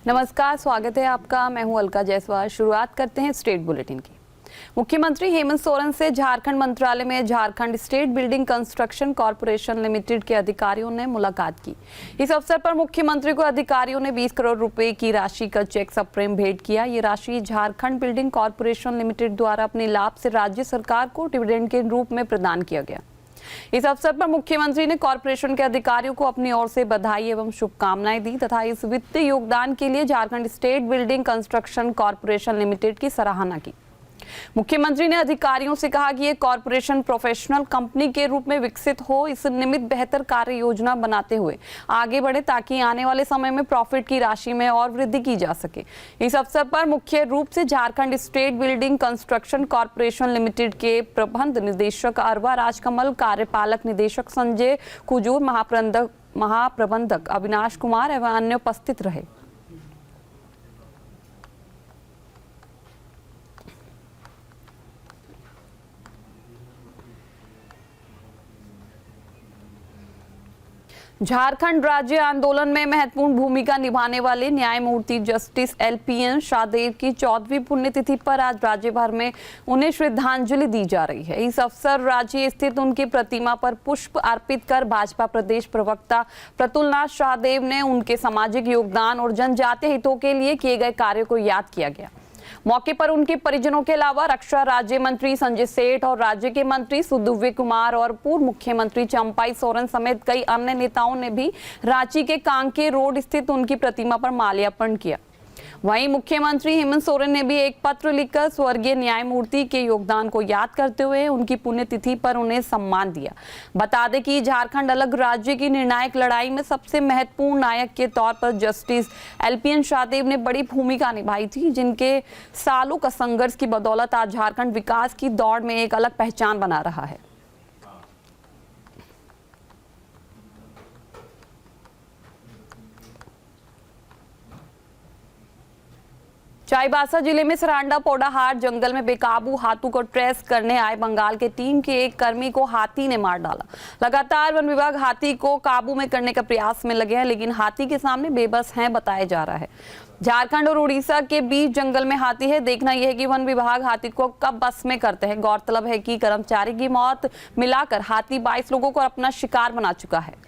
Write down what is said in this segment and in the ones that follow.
नमस्कार, स्वागत है आपका। मैं हूं अलका जायसवाल। शुरुआत करते हैं स्टेट बुलेटिन की। मुख्यमंत्री हेमंत सोरेन से झारखंड मंत्रालय में Jharkhand state building construction corporation limited के अधिकारियों ने मुलाकात की। इस अवसर पर मुख्यमंत्री को अधिकारियों ने 20 करोड़ रुपए की राशि का चेक सप्रेम भेंट किया। ये राशि झारखंड बिल्डिंग कॉरपोरेशन लिमिटेड द्वारा अपने लाभ से राज्य सरकार को डिविडेंड के रूप में प्रदान किया गया। इस अवसर पर मुख्यमंत्री ने कॉरपोरेशन के अधिकारियों को अपनी ओर से बधाई एवं शुभकामनाएं दी तथा इस वित्तीय योगदान के लिए Jharkhand state building construction corporation limited की सराहना की। मुख्यमंत्री ने अधिकारियों से कहा कि ये कॉरपोरेशन प्रोफेशनल कंपनी के रूप में विकसित हो, इस निमित्त बेहतर कार्य योजना बनाते हुए आगे बढ़े ताकि आने वाले समय में प्रॉफिट की राशि में और वृद्धि की जा सके। इस अवसर पर मुख्य रूप से Jharkhand state building construction corporation limited के प्रबंध निदेशक अरवा राजकमल, कार्यपालक निदेशक संजय कुजूर, महाप्रबंधक अविनाश कुमार एवं अन्य उपस्थित रहे। झारखंड राज्य आंदोलन में महत्वपूर्ण भूमिका निभाने वाले न्यायमूर्ति जस्टिस LPN शाहदेव की 14वीं पुण्यतिथि पर आज राज्य भर में उन्हें श्रद्धांजलि दी जा रही है। इस अवसर रांची स्थित उनकी प्रतिमा पर पुष्प अर्पित कर भाजपा प्रदेश प्रवक्ता प्रतुलनाथ शाहदेव ने उनके सामाजिक योगदान और जनजातीय हितों के लिए किए गए कार्यों को याद किया गया। मौके पर उनके परिजनों के अलावा रक्षा राज्य मंत्री संजय सेठ और राज्य के मंत्री सुदुव्य कुमार और पूर्व मुख्यमंत्री चंपाई सोरेन समेत कई अन्य नेताओं ने भी रांची के कांके रोड स्थित उनकी प्रतिमा पर माल्यार्पण किया। वहीं मुख्यमंत्री हेमंत सोरेन ने भी एक पत्र लिखकर स्वर्गीय न्यायमूर्ति के योगदान को याद करते हुए उनकी पुण्यतिथि पर उन्हें सम्मान दिया। बता दें कि झारखंड अलग राज्य की निर्णायक लड़ाई में सबसे महत्वपूर्ण नायक के तौर पर जस्टिस LPN शाहदेव ने बड़ी भूमिका निभाई थी, जिनके सालों का संघर्ष की बदौलत आज झारखंड विकास की दौड़ में एक अलग पहचान बना रहा है। चाईबासा जिले में सरांडा पोडाहाट जंगल में बेकाबू हाथों को ट्रेस करने आए बंगाल के टीम के एक कर्मी को हाथी ने मार डाला। लगातार वन विभाग हाथी को काबू में करने का प्रयास में लगे हैं, लेकिन हाथी के सामने बेबस हैं बताया जा रहा है। झारखंड और उड़ीसा के बीच जंगल में हाथी है। देखना यह है कि वन विभाग हाथी को कब बस में करते हैं। गौरतलब है कि कर्मचारी की मौत मिलाकर हाथी 22 लोगों को अपना शिकार बना चुका है।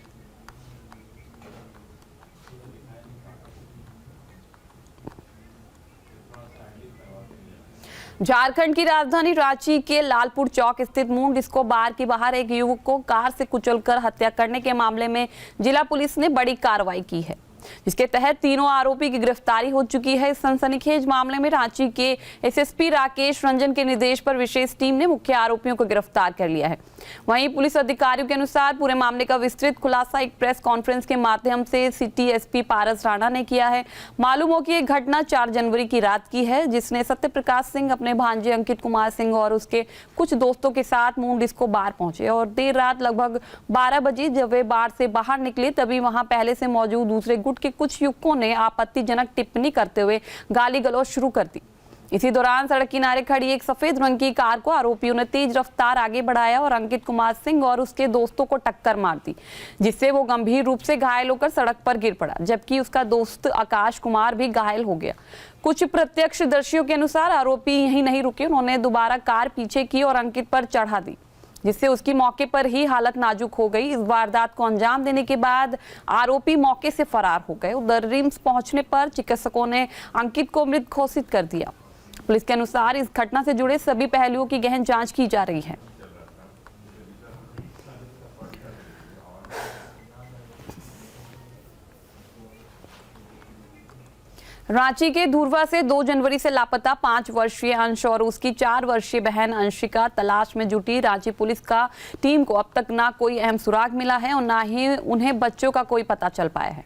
झारखंड की राजधानी रांची के लालपुर चौक स्थित मून डिस्को बार के बाहर एक युवक को कार से कुचलकर हत्या करने के मामले में जिला पुलिस ने बड़ी कार्रवाई की है, जिसके तहत तीनों आरोपी की गिरफ्तारी हो चुकी है। इस सनसनीखेज मामले में रांची के SSP राकेश रंजन के निर्देश पर विशेष टीम ने मुख्य आरोपियों को गिरफ्तार कर लिया है। वहीं पुलिस अधिकारियों के अनुसार पूरे मामले का विस्तृत खुलासा एक प्रेस कॉन्फ्रेंस के माध्यम से सिटी SP पारस राणा ने किया है। मालूम हो कि यह घटना 4 जनवरी की रात की है, जिसने सत्यप्रकाश सिंह अपने भांजे अंकित कुमार सिंह और उसके कुछ दोस्तों के साथ मून डिस्को बार पहुंचे और देर रात लगभग 12 बजे जब वे बार से बाहर निकले तभी वहां पहले से मौजूद दूसरे गुट के कुछ युवकों ने आपत्तिजनक टिप्पणी करते हुए गाली गलौज शुरू कर दी। इसी दौरान सड़क किनारे खड़ी एक सफेद रंग की कार को आरोपियों ने तेज रफ्तार आगे बढ़ाया और अंकित कुमार सिंह और उसके दोस्तों को टक्कर मार दी, जिससे वो गंभीर रूप से घायल होकर सड़क पर गिर पड़ा, जबकि उसका दोस्त आकाश कुमार भी घायल हो गया। कुछ प्रत्यक्षदर्शियों के अनुसार आरोपी यहीं नहीं रुके, उन्होंने दोबारा कार पीछे की और अंकित पर चढ़ा दी, जिससे उसकी मौके पर ही हालत नाजुक हो गई। इस वारदात को अंजाम देने के बाद आरोपी मौके से फरार हो गए। उधर रिम्स पहुंचने पर चिकित्सकों ने अंकित को मृत घोषित कर दिया। पुलिस के अनुसार इस घटना से जुड़े सभी पहलुओं की गहन जांच की जा रही है। रांची के धुरवा से 2 जनवरी से लापता 5 वर्षीय अंश और उसकी 4 वर्षीय बहन अंशिका तलाश में जुटी रांची पुलिस का टीम को अब तक ना कोई अहम सुराग मिला है और ना ही उन्हें बच्चों का कोई पता चल पाया है।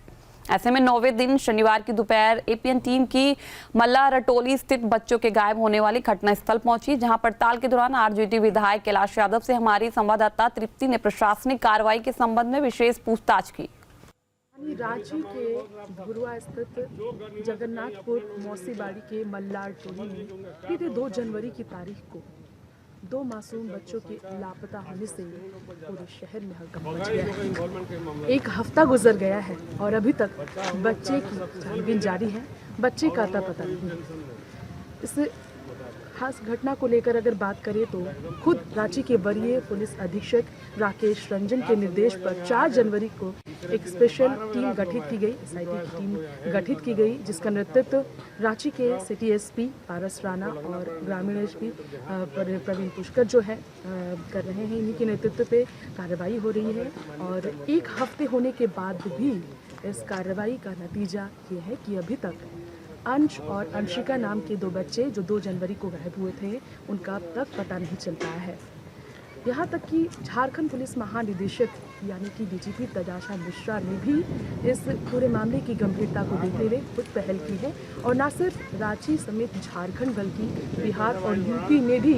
ऐसे में 9वें दिन शनिवार की दोपहर APN टीम की मल्ला रटोली स्थित बच्चों के गायब होने वाली घटनास्थल पहुंची, जहां पड़ताल के दौरान RJD विधायक कैलाश यादव से हमारी संवाददाता तृप्ति ने प्रशासनिक कार्रवाई के संबंध में विशेष पूछताछ की। रांची के धुरवा स्थित जगन्नाथपुर मौसीबाड़ी के मल्लार टोली में बीते 2 जनवरी की तारीख को 2 मासूम बच्चों के लापता होने से पूरे शहर में हड़कंप मच गया है। 1 हफ्ता गुजर गया है और अभी तक बच्चे की छानबीन जारी है। बच्चे का अता पता नहीं है। इस खास घटना को लेकर अगर बात करें तो खुद रांची के वरीय पुलिस अधीक्षक राकेश रंजन के निर्देश पर 4 जनवरी को एक स्पेशल टीम गठित की गई, SIT की टीम गठित की गई, जिसका नेतृत्व रांची के सिटी एसपी पारस राणा और ग्रामीण एसपी प्रवीण पुष्कर जो है कर रहे हैं। इन्हीं के नेतृत्व पे कार्रवाई हो रही है और 1 हफ्ते होने के बाद भी इस कार्रवाई का नतीजा ये है कि अभी तक अंश और अंशिका नाम के 2 बच्चे जो 2 जनवरी को गायब हुए थे, उनका अब तक पता नहीं चल पाया है। यहाँ तक कि झारखंड पुलिस महानिदेशक यानी कि DGP तजाशा मिश्रा ने भी इस पूरे मामले की गंभीरता को देखते हुए खुद पहल की है और न सिर्फ रांची समेत झारखंड बल्कि बिहार और यूपी में भी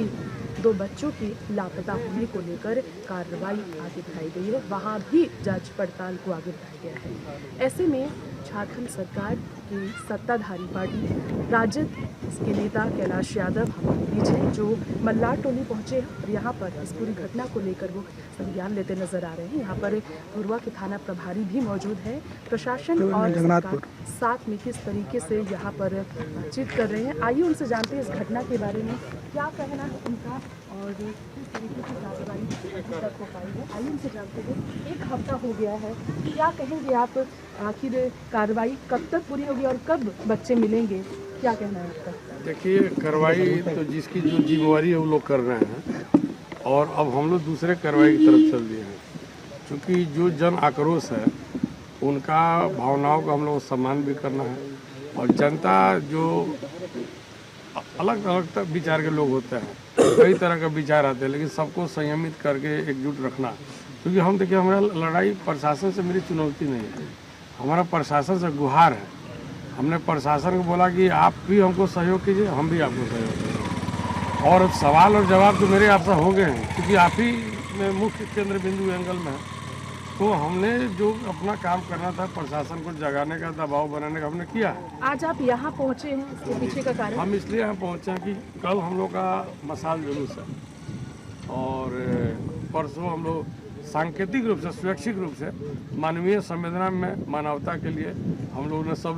2 बच्चों के लापता होने को लेकर कार्रवाई आगे बढ़ाई गई है। वहाँ भी जांच पड़ताल को आगे बढ़ाया गया है। ऐसे में झारखंड सरकार की सत्ताधारी पार्टी राजद, इसके नेता कैलाश यादव हमारे बीच हैं, जो मल्लार टोली पहुंचे हैं और यहाँ पर इस पूरी घटना को लेकर वो संज्ञान लेते नजर आ रहे हैं। यहाँ पर भुरवा के थाना प्रभारी भी मौजूद है। प्रशासन और सरकार साथ में किस तरीके से यहाँ पर बातचीत कर रहे हैं, आइए उनसे जानते हैं इस घटना के बारे में क्या कहना है उनका और किस तरीके की कार्रवाई अभी तक हो पाई है। आइए उनसे जानते हैं। 1 हफ्ता हो गया है, क्या कहेंगे आप, आखिर कार्रवाई कब तक पूरी होगी और कब बच्चे मिलेंगे, क्या कहना है आपका? देखिए, कार्रवाई तो जिसकी जो जिम्मेवारी है वो लोग कर रहे हैं और अब हम लोग दूसरे कार्रवाई की तरफ चल दिए हैं। क्योंकि जो जन आक्रोश है उनका भावनाओं का हम लोग सम्मान भी करना है और जनता जो अलग अलग विचार के लोग होते हैं, कई तरह का विचार आते हैं, लेकिन सबको संयमित करके एकजुट रखना। क्योंकि हम देखिए, हमारा लड़ाई प्रशासन से मेरी चुनौती नहीं है, हमारा प्रशासन से गुहार है। हमने प्रशासन को बोला कि आप भी हमको सहयोग कीजिए, हम भी आपको सहयोग करेंगे और सवाल और जवाब तो मेरे आपसे हो गए हैं क्योंकि आप ही में मुख्य केंद्र बिंदु एंगल में है। तो हमने जो अपना काम करना था प्रशासन को जगाने का, दबाव बनाने का, हमने किया। आज आप यहाँ पहुँचे हैं, इसके पीछे का कारण? हम इसलिए यहाँ पहुँचे हैं कि कल हम लोग का मसाल जुलूस है और परसों हम लोग सांकेतिक रूप से, स्वैच्छिक रूप से मानवीय संवेदना में मानवता के लिए हम लोगों ने सब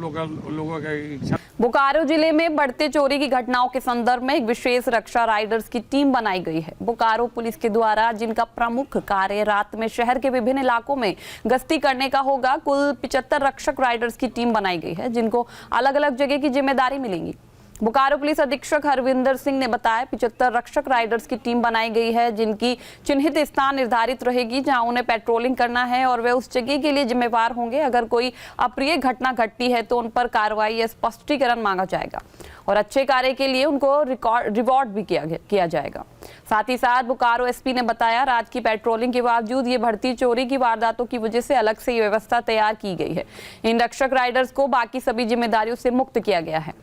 लोगों का इच्छा। बोकारो जिले में बढ़ते चोरी की घटनाओं के संदर्भ में एक विशेष रक्षा राइडर्स की टीम बनाई गई है। बोकारो पुलिस के द्वारा जिनका प्रमुख कार्य रात में शहर के विभिन्न इलाकों में गश्ती करने का होगा, कुल 75 रक्षक राइडर्स की टीम बनाई गई है जिनको अलग अलग जगह की जिम्मेदारी मिलेंगी। बोकारो पुलिस अधीक्षक हरविंदर सिंह ने बताया 75 रक्षक राइडर्स की टीम बनाई गई है जिनकी चिन्हित स्थान निर्धारित रहेगी जहां उन्हें पेट्रोलिंग करना है और वे उस जगह के लिए जिम्मेवार होंगे। अगर कोई अप्रिय घटना घटती है तो उन पर कार्रवाई या स्पष्टीकरण मांगा जाएगा और अच्छे कार्य के लिए उनको रिवॉर्ड भी किया जाएगा। साथ ही साथ बोकारो एसपी ने बताया रात की पेट्रोलिंग के बावजूद ये बढ़ती चोरी की वारदातों की वजह से अलग से ये व्यवस्था तैयार की गई है। इन रक्षक राइडर्स को बाकी सभी जिम्मेदारियों से मुक्त किया गया है।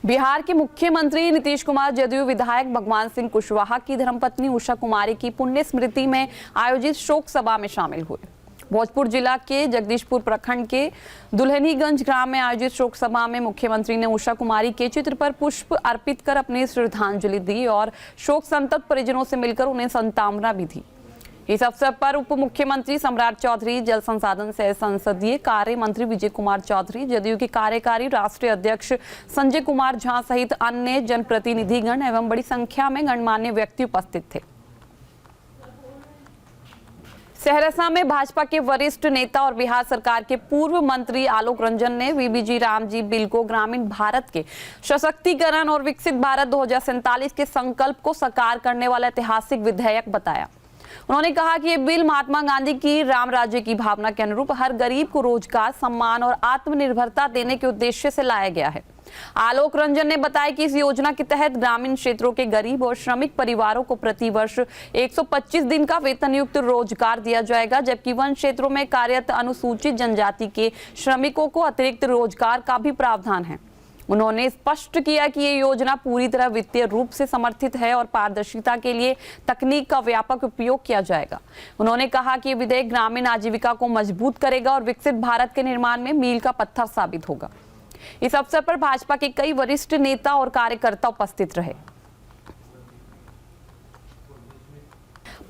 बिहार के मुख्यमंत्री नीतीश कुमार जदयू विधायक भगवान सिंह कुशवाहा की धर्मपत्नी उषा कुमारी की पुण्य स्मृति में आयोजित शोक सभा में शामिल हुए। भोजपुर जिला के जगदीशपुर प्रखंड के दुल्हनीगंज ग्राम में आयोजित शोक सभा में मुख्यमंत्री ने उषा कुमारी के चित्र पर पुष्प अर्पित कर अपनी श्रद्धांजलि दी और शोक संतप्त परिजनों से मिलकर उन्हें सांत्वना भी दी। इस अवसर पर उप मुख्यमंत्री सम्राट चौधरी, जल संसाधन सह संसदीय कार्य मंत्री विजय कुमार चौधरी, जदयू के कार्यकारी राष्ट्रीय अध्यक्ष संजय कुमार झा सहित अन्य जनप्रतिनिधिगण एवं बड़ी संख्या में गणमान्य व्यक्ति उपस्थित थे। सहरसा में भाजपा के वरिष्ठ नेता और बिहार सरकार के पूर्व मंत्री आलोक रंजन ने वीबीजी रामजी बिल को ग्रामीण भारत के सशक्तिकरण और विकसित भारत 2047 के संकल्प को साकार करने वाला ऐतिहासिक विधेयक बताया। उन्होंने कहा कि ये बिल महात्मा गांधी की राम राज्य की भावना के अनुरूप हर गरीब को रोजगार, सम्मान और आत्मनिर्भरता देने के उद्देश्य से लाया गया है। आलोक रंजन ने बताया कि इस योजना के तहत ग्रामीण क्षेत्रों के गरीब और श्रमिक परिवारों को प्रति वर्ष 125 दिन का वेतनयुक्त रोजगार दिया जाएगा, जबकि वन क्षेत्रों में कार्यरत अनुसूचित जनजाति के श्रमिकों को अतिरिक्त रोजगार का भी प्रावधान है। उन्होंने स्पष्ट किया कि ये योजना पूरी तरह वित्तीय रूप से समर्थित है और पारदर्शिता के लिए तकनीक का व्यापक उपयोग किया जाएगा। उन्होंने कहा कि ये विधेयक ग्रामीण आजीविका को मजबूत करेगा और विकसित भारत के निर्माण में मील का पत्थर साबित होगा। इस अवसर पर भाजपा के कई वरिष्ठ नेता और कार्यकर्ता उपस्थित रहे।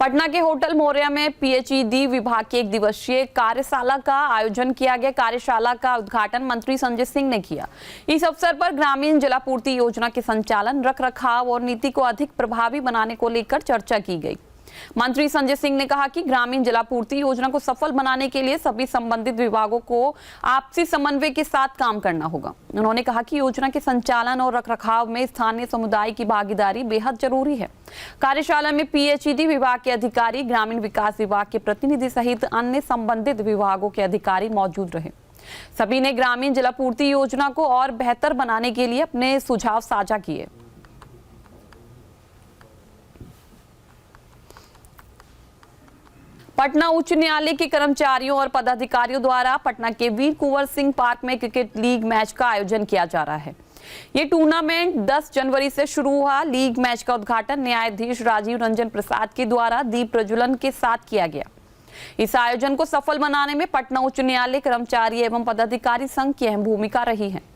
पटना के होटल मौर्या में पीएचईडी विभाग की एक दिवसीय कार्यशाला का आयोजन किया गया। कार्यशाला का उद्घाटन मंत्री संजय सिंह ने किया। इस अवसर पर ग्रामीण जलापूर्ति योजना के संचालन, रखरखाव और नीति को अधिक प्रभावी बनाने को लेकर चर्चा की गई। मंत्री संजय सिंह ने कहा कि ग्रामीण जलापूर्ति योजना को सफल बनाने के लिए सभी संबंधित विभागों को आपसी समन्वय के साथ काम करना होगा। उन्होंने कहा कि योजना के संचालन और रखरखाव में स्थानीय समुदाय की भागीदारी बेहद जरूरी है। कार्यशाला में पीएचईडी विभाग के अधिकारी, ग्रामीण विकास विभाग के प्रतिनिधि सहित अन्य संबंधित विभागों के अधिकारी मौजूद रहे। सभी ने ग्रामीण जलापूर्ति योजना को और बेहतर बनाने के लिए अपने सुझाव साझा किए। पटना उच्च न्यायालय के कर्मचारियों और पदाधिकारियों द्वारा पटना के वीर कुंवर सिंह पार्क में क्रिकेट लीग मैच का आयोजन किया जा रहा है। ये टूर्नामेंट 10 जनवरी से शुरू हुआ। लीग मैच का उद्घाटन न्यायाधीश राजीव रंजन प्रसाद के द्वारा दीप प्रज्वलन के साथ किया गया। इस आयोजन को सफल बनाने में पटना उच्च न्यायालय कर्मचारी एवं पदाधिकारी संघ की अहम भूमिका रही है।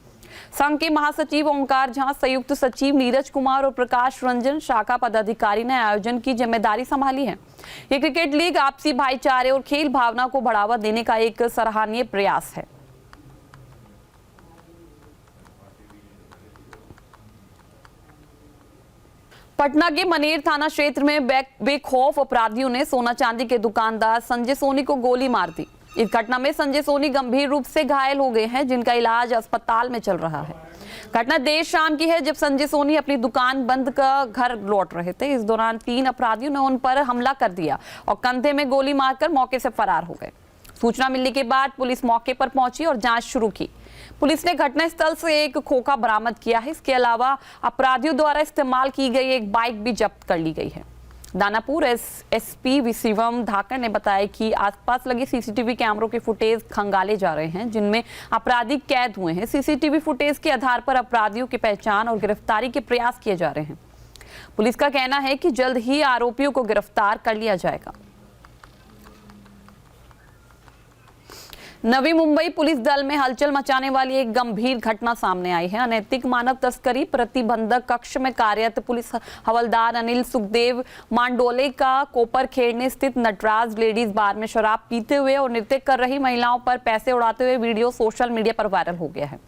संघ के महासचिव ओंकार झा, संयुक्त सचिव नीरज कुमार और प्रकाश रंजन शाखा पदाधिकारी ने आयोजन की जिम्मेदारी संभाली है। ये क्रिकेट लीग आपसी भाईचारे और खेल भावना को बढ़ावा देने का एक सराहनीय प्रयास है। पटना के मनेर थाना क्षेत्र में बेखौफ अपराधियों ने सोना चांदी के दुकानदार संजय सोनी को गोली मार दी। इस घटना में संजय सोनी गंभीर रूप से घायल हो गए हैं, जिनका इलाज अस्पताल में चल रहा है। घटना देर शाम की है, जब संजय सोनी अपनी दुकान बंद कर घर लौट रहे थे। इस दौरान 3 अपराधियों ने उन पर हमला कर दिया और कंधे में गोली मारकर मौके से फरार हो गए। सूचना मिलने के बाद पुलिस मौके पर पहुंची और जांच शुरू की। पुलिस ने घटनास्थल से एक खोखा बरामद किया है। इसके अलावा अपराधियों द्वारा इस्तेमाल की गई एक बाइक भी जब्त कर ली गई है। दानापुर एसपी शिवम धाकर ने बताया कि आसपास लगे सीसीटीवी कैमरों के फुटेज खंगाले जा रहे हैं, जिनमें अपराधी कैद हुए हैं। सीसीटीवी फुटेज के आधार पर अपराधियों की पहचान और गिरफ्तारी के प्रयास किए जा रहे हैं। पुलिस का कहना है कि जल्द ही आरोपियों को गिरफ्तार कर लिया जाएगा। नवी मुंबई पुलिस दल में हलचल मचाने वाली एक गंभीर घटना सामने आई है। अनैतिक मानव तस्करी प्रतिबंधक कक्ष में कार्यरत पुलिस हवलदार अनिल सुखदेव मांडोले का कोपरखेड़ने स्थित नटराज लेडीज बार में शराब पीते हुए और नृत्य कर रही महिलाओं पर पैसे उड़ाते हुए वीडियो सोशल मीडिया पर वायरल हो गया है।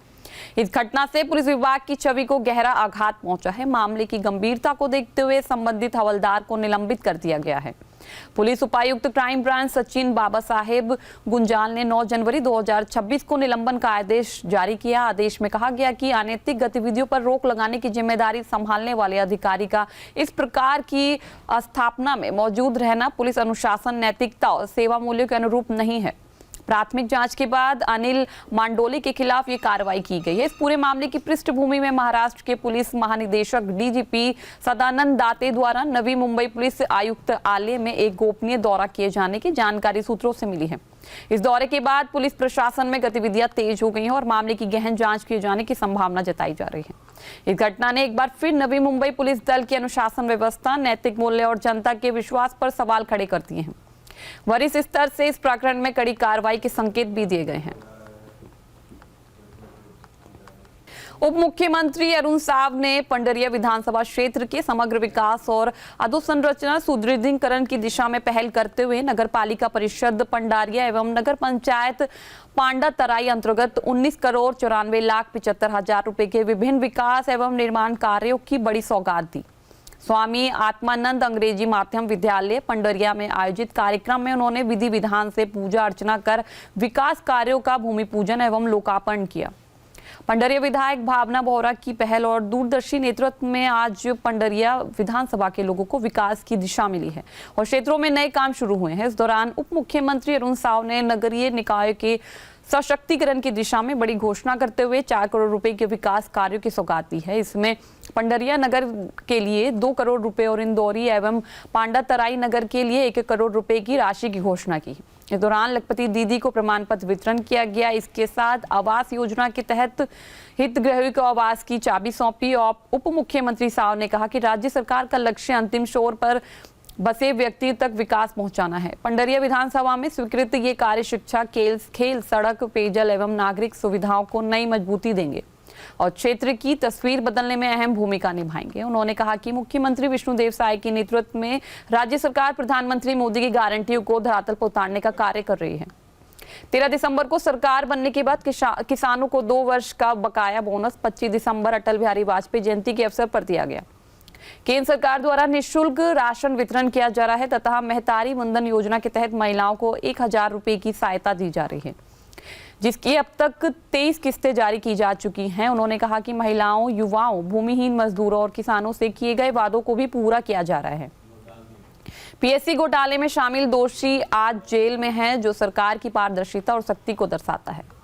इस घटना से पुलिस विभाग की छवि को गहरा आघात पहुंचा है। मामले की गंभीरता को देखते हुए संबंधित हवलदार को निलंबित कर दिया गया है। पुलिस उपायुक्त क्राइम ब्रांच सचिन बाबा साहेब गुंजाल ने 9 जनवरी 2026 को निलंबन का आदेश जारी किया। आदेश में कहा गया कि अनैतिक गतिविधियों पर रोक लगाने की जिम्मेदारी संभालने वाले अधिकारी का इस प्रकार की स्थापना में मौजूद रहना पुलिस अनुशासन, नैतिकता और सेवा मूल्यों के अनुरूप नहीं है। प्राथमिक जांच के बाद अनिल मांडोले के खिलाफ ये कार्रवाई की गई है। इस पूरे मामले की पृष्ठभूमि में महाराष्ट्र के पुलिस महानिदेशक डीजीपी सदानंद दाते द्वारा नवी मुंबई पुलिस आयुक्तालय में एक गोपनीय दौरा किए जाने की जानकारी सूत्रों से मिली है। इस दौरे के बाद पुलिस प्रशासन में गतिविधियां तेज हो गई हैं और मामले की गहन जांच किए जाने की संभावना जताई जा रही है। इस घटना ने एक बार फिर नवी मुंबई पुलिस दल की अनुशासन व्यवस्था, नैतिक मूल्य और जनता के विश्वास पर सवाल खड़े कर दिए हैं। वरिष्ठ स्तर से इस प्रकरण में कड़ी कार्रवाई के संकेत भी दिए गए हैं। उप मुख्यमंत्री अरुण साव ने पंडरिया विधानसभा क्षेत्र के समग्र विकास और अधोसंरचना सुदृढ़ीकरण की दिशा में पहल करते हुए नगर पालिका परिषद पंडारिया एवं नगर पंचायत पांडा तराई अंतर्गत 19 करोड़ 94,75,000 रुपए के विभिन्न विकास एवं निर्माण कार्यों की बड़ी सौगात दी। स्वामी आत्मानंद अंग्रेजी माध्यम विद्यालय पंडरिया में आयोजित कार्यक्रम में उन्होंने विधि विधान से पूजा अर्चना कर विकास कार्यों का भूमि पूजन एवं लोकार्पण किया। पंडरिया विधायक भावना बोहरा की पहल और दूरदर्शी नेतृत्व में आज पंडरिया विधानसभा के लोगों को विकास की दिशा मिली है और क्षेत्रों में नए काम शुरू हुए हैं। इस दौरान उप मुख्यमंत्री अरुण साव ने नगरीय निकाय के सशक्तिकरण की दिशा में बड़ी घोषणा करते हुए 4 करोड़ रुपए के विकास कार्यों की सौगात दी है। इसमें पंडरिया नगर के लिए 2 करोड़ रुपए और इंदौरी एवं पांडा तराई नगर के लिए 1 करोड़ रुपए की राशि की घोषणा की। इस दौरान लखपति दीदी को प्रमाण पत्र वितरण किया गया। इसके साथ आवास योजना के तहत हितग्राहियों को आवास की चाबी सौंपी और उप मुख्यमंत्री साहब ने कहा कि राज्य सरकार का लक्ष्य अंतिम छोर पर बसे व्यक्ति तक विकास पहुंचाना है। पंडरिया विधानसभा में स्वीकृत ये कार्य शिक्षा, खेल, सड़क, पेयजल एवं नागरिक सुविधाओं को नई मजबूती देंगे और क्षेत्र की तस्वीर बदलने में अहम भूमिका निभाएंगे। उन्होंने कहा कि मुख्यमंत्री विष्णुदेव साय के नेतृत्व में राज्य सरकार प्रधानमंत्री मोदी की गारंटियों को धरातल पर उतारने का कार्य कर रही है। 13 दिसंबर को सरकार बनने के बाद किसानों को 2 वर्ष का बकाया बोनस 25 दिसंबर अटल बिहारी वाजपेयी जयंती के अवसर पर दिया गया। केंद्र सरकार द्वारा निःशुल्क राशन वितरण किया जा रहा है तथा महतारी वंदन योजना के तहत महिलाओं को 1000 रुपए की सहायता दी जा रही है, जिसकी अब तक 23 किस्तें जारी की जा चुकी हैं। उन्होंने कहा कि महिलाओं, युवाओं, भूमिहीन मजदूरों और किसानों से किए गए वादों को भी पूरा किया जा रहा है। पीएससी घोटाले में शामिल दोषी आज जेल में हैं, जो सरकार की पारदर्शिता और शक्ति को दर्शाता है।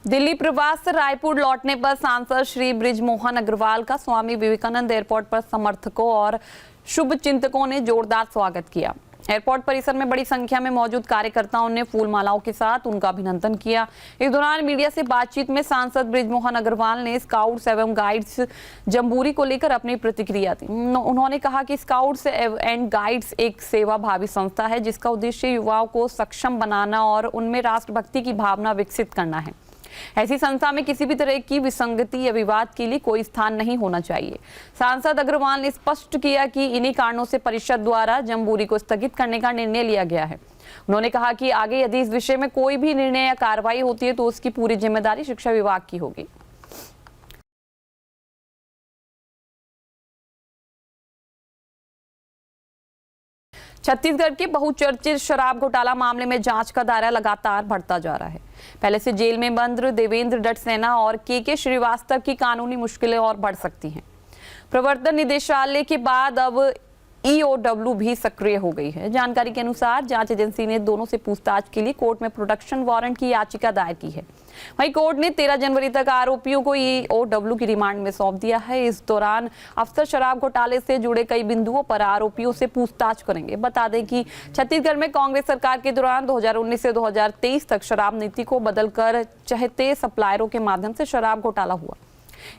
दिल्ली प्रवास से रायपुर लौटने पर सांसद श्री बृजमोहन अग्रवाल का स्वामी विवेकानंद एयरपोर्ट पर समर्थकों और शुभ चिंतकों ने जोरदार स्वागत किया। एयरपोर्ट परिसर में बड़ी संख्या में मौजूद कार्यकर्ताओं ने फूल मालाओं के साथ उनका अभिनंदन किया। इस दौरान मीडिया से बातचीत में सांसद बृजमोहन अग्रवाल ने स्काउट्स एवं गाइड्स जम्बूरी को लेकर अपनी प्रतिक्रिया दी। उन्होंने कहा कि स्काउट्स एंड गाइड्स एक सेवा भावी संस्था है, जिसका उद्देश्य युवाओं को सक्षम बनाना और उनमें राष्ट्रभक्ति की भावना विकसित करना है। ऐसी संस्था में किसी भी तरह की विसंगति या विवाद के लिए कोई स्थान नहीं होना चाहिए। सांसद अग्रवाल ने स्पष्ट किया कि इन्हीं कारणों से परिषद द्वारा जम्बूरी को स्थगित करने का निर्णय लिया गया है। उन्होंने कहा कि आगे यदि इस विषय में कोई भी निर्णय या कार्रवाई होती है तो उसकी पूरी जिम्मेदारी शिक्षा विभाग की होगी। छत्तीसगढ़ के बहुचर्चित शराब घोटाला मामले में जांच का दायरा लगातार बढ़ता जा रहा है। पहले से जेल में बंद देवेंद्र डटसेना और के श्रीवास्तव की कानूनी मुश्किलें और बढ़ सकती हैं। प्रवर्तन निदेशालय के बाद अब EOW भी सक्रिय हो गई है। जानकारी के अनुसार जांच एजेंसी ने दोनों से पूछताछ के लिए कोर्ट में प्रोडक्शन वारंट की याचिका दायर की है। वहीं कोर्ट ने 13 जनवरी तक आरोपियों को EOW की रिमांड में सौंप दिया है। इस दौरान अफसर शराब घोटाले से जुड़े कई बिंदुओं पर आरोपियों से पूछताछ करेंगे। बता दें कि छत्तीसगढ़ में कांग्रेस सरकार के दौरान 2019 से 2023 तक शराब नीति को बदलकर चहेते सप्लायरों के माध्यम से शराब घोटाला हुआ।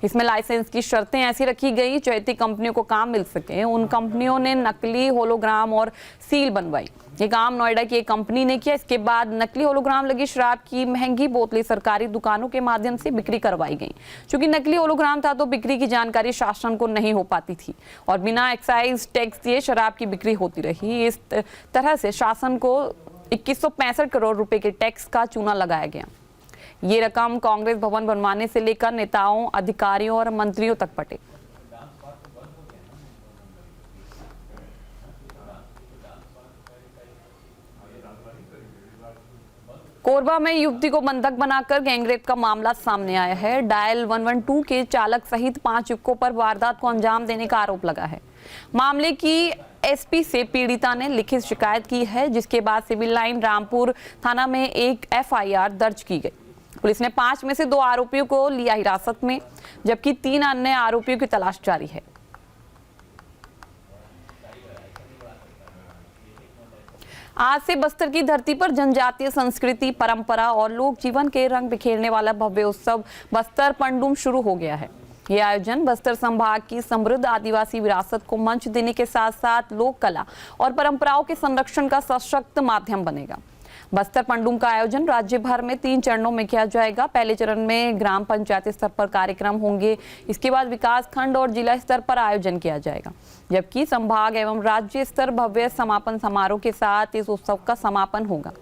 इसमें लाइसेंस की शर्तें ऐसी रखी गई चहेती कंपनियों को काम मिल सके। उन कंपनियों ने नकली होलोग्राम और सील बनवाई। ये काम नोएडा की एक कंपनी ने किया। इसके बाद नकली होलोग्राम लगी शराब की महंगी बोतलें सरकारी दुकानों के माध्यम से बिक्री करवाई गई। चूंकि नकली होलोग्राम था तो बिक्री की जानकारी शासन को नहीं हो पाती थी और बिना एक्साइज टैक्स दिए शराब की बिक्री होती रही। इस तरह से शासन को 2165 करोड़ रुपए के टैक्स का चूना लगाया गया। ये रकम कांग्रेस भवन बनवाने से लेकर नेताओं, अधिकारियों और मंत्रियों तक बटे। कोरबा में युवती को बंधक बनाकर गैंगरेप का मामला सामने आया है। डायल 112 के चालक सहित 5 युवकों पर वारदात को अंजाम देने का आरोप लगा है। मामले की एसपी से पीड़िता ने लिखित शिकायत की है, जिसके बाद सिविल लाइन रामपुर थाना में एक FIR दर्ज की गई। पुलिस ने 5 में से 2 आरोपियों को लिया हिरासत में, जबकि 3 अन्य आरोपियों की तलाश जारी है। आज से बस्तर की धरती पर जनजातीय संस्कृति, परंपरा और लोक जीवन के रंग बिखेरने वाला भव्य उत्सव बस्तर पंडुम शुरू हो गया है। यह आयोजन बस्तर संभाग की समृद्ध आदिवासी विरासत को मंच देने के साथ साथ लोक कला और परंपराओं के संरक्षण का सशक्त माध्यम बनेगा। बस्तर पंडुम का आयोजन राज्य भर में 3 चरणों में किया जाएगा। पहले चरण में ग्राम पंचायत स्तर पर कार्यक्रम होंगे। इसके बाद विकास खंड और जिला स्तर पर आयोजन किया जाएगा, जबकि संभाग एवं राज्य स्तर भव्य समापन समारोह के साथ इस उत्सव का समापन होगा।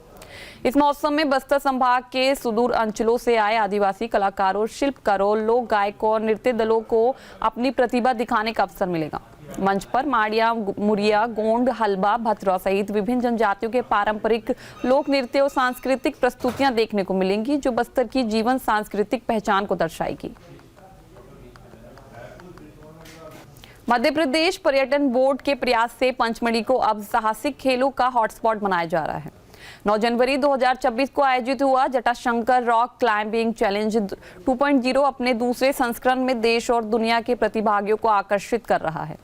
इस महोत्सव में बस्तर संभाग के सुदूर अंचलों से आए आदिवासी कलाकारों, शिल्पकारों, लोक गायकों और नृत्य दलों को अपनी प्रतिभा दिखाने का अवसर मिलेगा। मंच पर माड़िया, मुरिया, गोंड, हलबा, भतरा सहित विभिन्न जनजातियों के पारंपरिक लोक नृत्य और सांस्कृतिक प्रस्तुतियां देखने को मिलेंगी, जो बस्तर की जीवन सांस्कृतिक पहचान को दर्शाएगी। मध्य प्रदेश पर्यटन बोर्ड के प्रयास से पंचमढ़ी को अब साहसिक खेलों का हॉटस्पॉट बनाया जा रहा है। 9 जनवरी 2026 को आयोजित हुआ जटाशंकर रॉक क्लाइंबिंग चैलेंज 2.0 अपने दूसरे संस्करण में देश और दुनिया के प्रतिभागियों को आकर्षित कर रहा है।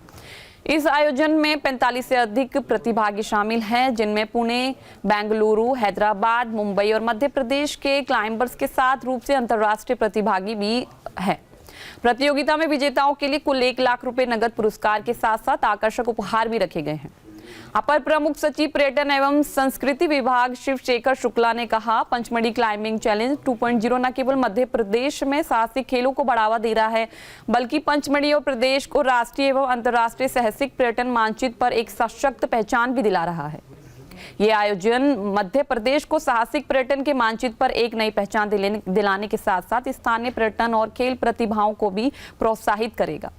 इस आयोजन में 45 से अधिक प्रतिभागी शामिल हैं, जिनमें पुणे, बेंगलुरु, हैदराबाद, मुंबई और मध्य प्रदेश के क्लाइंबर्स के साथ रूप से अंतर्राष्ट्रीय प्रतिभागी भी हैं। प्रतियोगिता में विजेताओं के लिए कुल 1 लाख रुपए नगद पुरस्कार के साथ साथ आकर्षक उपहार भी रखे गए हैं। अपर प्रमुख सचिव पर्यटन एवं संस्कृति विभाग शिव शेखर शुक्ला ने कहा, पंचमढ़ी क्लाइंबिंग चैलेंज 2.0 न केवल मध्य प्रदेश में साहसिक खेलों को बढ़ावा दे रहा है, बल्कि पंचमढ़ी और प्रदेश को राष्ट्रीय एवं अंतर्राष्ट्रीय साहसिक पर्यटन मानचित्र पर एक सशक्त पहचान भी दिला रहा है। ये आयोजन मध्य प्रदेश को साहसिक पर्यटन के मानचित्र पर एक नई पहचान दिलाने के साथ साथ स्थानीय पर्यटन और खेल प्रतिभाओं को भी प्रोत्साहित करेगा।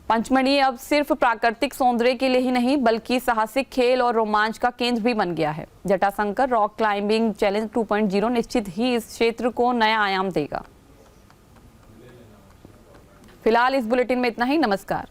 पंचमढ़ी अब सिर्फ प्राकृतिक सौंदर्य के लिए ही नहीं, बल्कि साहसिक खेल और रोमांच का केंद्र भी बन गया है। जटाशंकर रॉक क्लाइंबिंग चैलेंज 2.0 निश्चित ही इस क्षेत्र को नया आयाम देगा। फिलहाल इस बुलेटिन में इतना ही। नमस्कार।